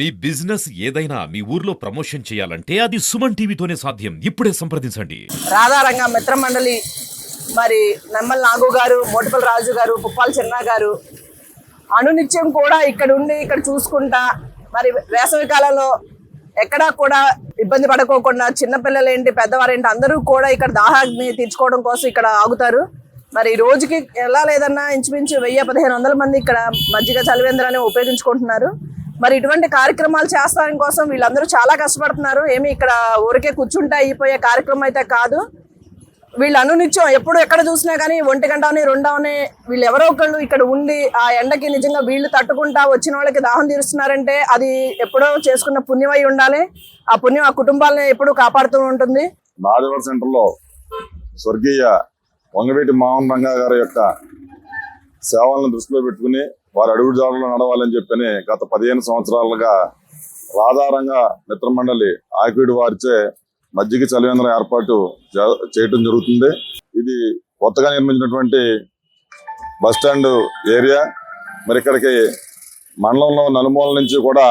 మీ business ఏదైనా మీ ఊర్లో promotion చేయాలంటే అది సుమన్ టీవీతోనే సాధ్యం. ఇప్పుడే సంప్రదించండి. రాధారంగ మిత్ర మండలి మరి నమ్మల్ నాగు గారు, మోటిపల్ రాజు గారు, పుప్పాల చిన్న గారు అనునిత్యం కూడా ఇక్కడ ఉండి ఇక్కడ చూసుకుంటా మరి వేసవి కాలంలో ఎక్కడా కూడా ఇబ్బంది పడుకోకుండా చిన్నపిల్లలేంటి పెద్దవారేంటి అందరూ కూడా ఇక్కడ దాహాగ్ని తీర్చుకోవడం కోసం ఇక్కడ ఆగుతారు. మరి రోజుకి ఎలా లేదన్నా ఇంచుమించు 1000-1500 మంది ఇక్కడ మజ్జిగ చలివేంద్రాన్ని ఉపయోగించుకుంటున్నారు. మరి ఇటువంటి కార్యక్రమాలు చేస్తానికి కోసం వీళ్ళందరూ చాలా కష్టపడుతున్నారు. ఏమి ఇక్కడ ఊరికే కూర్చుంటే అయిపోయే కార్యక్రమం అయితే కాదు. వీళ్ళు అనునిత్యం ఎప్పుడు ఎక్కడ చూసినా కానీ 1 గంట 2 అవని వీళ్ళు ఎవరో ఒకళ్ళు ఇక్కడ ఉండి ఆ ఎండకి నిజంగా వీళ్ళు తట్టుకుంటా వచ్చిన వాళ్ళకి దాహం తీరుస్తున్నారంటే అది ఎప్పుడో చేసుకున్న పుణ్యమై ఉండాలి. ఆ పుణ్యం ఆ కుటుంబాలను ఎప్పుడూ కాపాడుతూ ఉంటుంది. మాధవర్ సెంటర్ లో స్వర్గీయ వంగవీటి మోహన్ రంగా గారి యొక్క సేవలను దృష్టిలో పెట్టుకుని వారి అడుగుజాడలో నడవాలని చెప్పని గత 15 సంవత్సరాలుగా రాధారంగ మిత్ర మండలి ఆకివీడు వారిచే మజ్జిగ చలివేంద్రం ఏర్పాటు చేయటం జరుగుతుంది. ఇది కొత్తగా నిర్మించినటువంటి బస్టాండ్ ఏరియా. మరి ఇక్కడికి మండలంలో నలుమూల నుంచి కూడా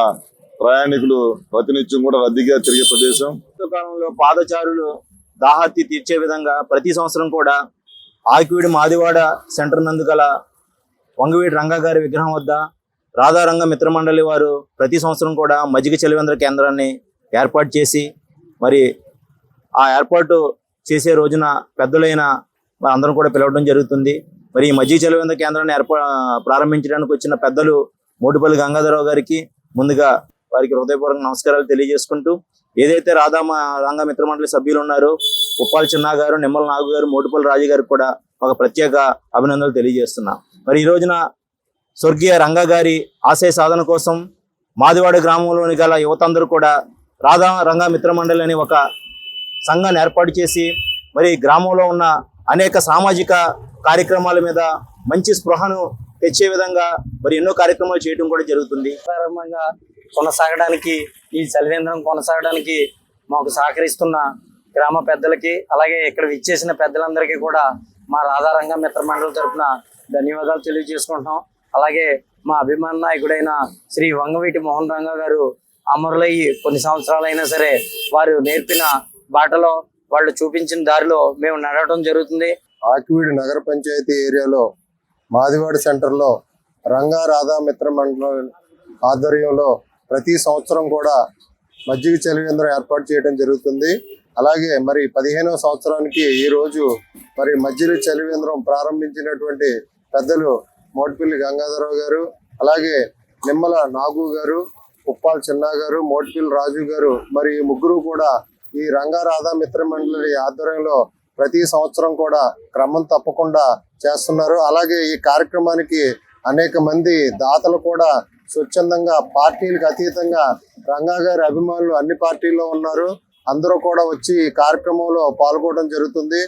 ప్రయాణికులు ప్రతినిత్యం కూడా రద్దీగా తిరిగే ప్రదేశం. కాలంలో పాదచారులు దాహార్తి తీర్చే విధంగా ప్రతి సంవత్సరం కూడా ఆకివీడు మాదివాడ సెంటర్ నందు గల వంగవీటి రంగా గారి విగ్రహం వద్ద రాధారంగ మిత్ర మండలి వారు ప్రతి సంవత్సరం కూడా మజ్జిగ చలివేంద్ర కేంద్రాన్ని ఏర్పాటు చేసి మరి ఆ ఏర్పాటు చేసే రోజున పెద్దలైన అందరం కూడా పిలవడం జరుగుతుంది. మరి ఈ మజ్జిగ చలివేంద్ర కేంద్రాన్ని ప్రారంభించడానికి వచ్చిన పెద్దలు మోటిపల్లి గంగాధరరావు గారికి ముందుగా వారికి హృదయపూర్వక నమస్కారాలు తెలియజేసుకుంటూ, ఏదైతే రంగ మిత్ర మండలి సభ్యులు ఉన్నారో పుప్పాల చిన్న గారు, నిమ్మల నాగు గారు, మోటిపల్లి రాజు గారికి కూడా ఒక ప్రత్యేక అభినందనలు తెలియజేస్తున్నాం. మరి ఈ రోజున స్వర్గీయ రంగా గారి ఆశయ సాధన కోసం మాదివాడ గ్రామంలోని గల యువతందరూ కూడా రంగా మిత్ర మండలి అని ఒక సంఘాన్ని ఏర్పాటు చేసి మరి గ్రామంలో ఉన్న అనేక సామాజిక కార్యక్రమాల మీద మంచి స్పృహను తెచ్చే విధంగా మరి ఎన్నో కార్యక్రమాలు చేయడం కూడా జరుగుతుంది. ప్రారంభంగా కొనసాగడానికి ఈ చలివేంద్రం కొనసాగడానికి మాకు సహకరిస్తున్న గ్రామ పెద్దలకి అలాగే ఇక్కడ విచ్చేసిన పెద్దలందరికీ కూడా మా రాధారంగ మిత్ర మండలి తరఫున ధన్యవాదాలు తెలియజేసుకుంటున్నాం. అలాగే మా అభిమాన నాయకుడైన శ్రీ వంగవీటి మోహన్ రంగా గారు అమరులయ్యి కొన్ని సంవత్సరాలైనా సరే వారు నేర్పిన బాటలో వాళ్ళు చూపించిన దారిలో మేము నడవడం జరుగుతుంది. ఆకివీడు నగర పంచాయతీ ఏరియాలో మాదివాడ సెంటర్లో రంగా రాధా మిత్ర మండలి ఆధ్వర్యంలో ప్రతి సంవత్సరం కూడా మజ్జిగ చలివేంద్రం ఏర్పాటు చేయడం జరుగుతుంది. అలాగే మరి 15వ సంవత్సరానికి ఈ రోజు మరి మజ్జిగ చలివేంద్రం ప్రారంభించినటువంటి పెద్దలు మోటిపల్లి గంగాధరరావు గారు, అలాగే నిమ్మల నాగు గారు, పుప్పాల చిన్న గారు, మోటిపల్లి రాజు గారు మరి ఈ ముగ్గురు కూడా ఈ రంగా రాధా మిత్ర మండలి ఆధ్వర్యంలో ప్రతి సంవత్సరం కూడా క్రమం తప్పకుండా చేస్తున్నారు. అలాగే ఈ కార్యక్రమానికి అనేక మంది దాతలు కూడా స్వచ్ఛందంగా పార్టీలకు అతీతంగా రంగా గారి అభిమానులు అన్ని పార్టీల్లో ఉన్నారు. అందరూ కూడా వచ్చి ఈ కార్యక్రమంలో పాల్గొనడం జరుగుతుంది.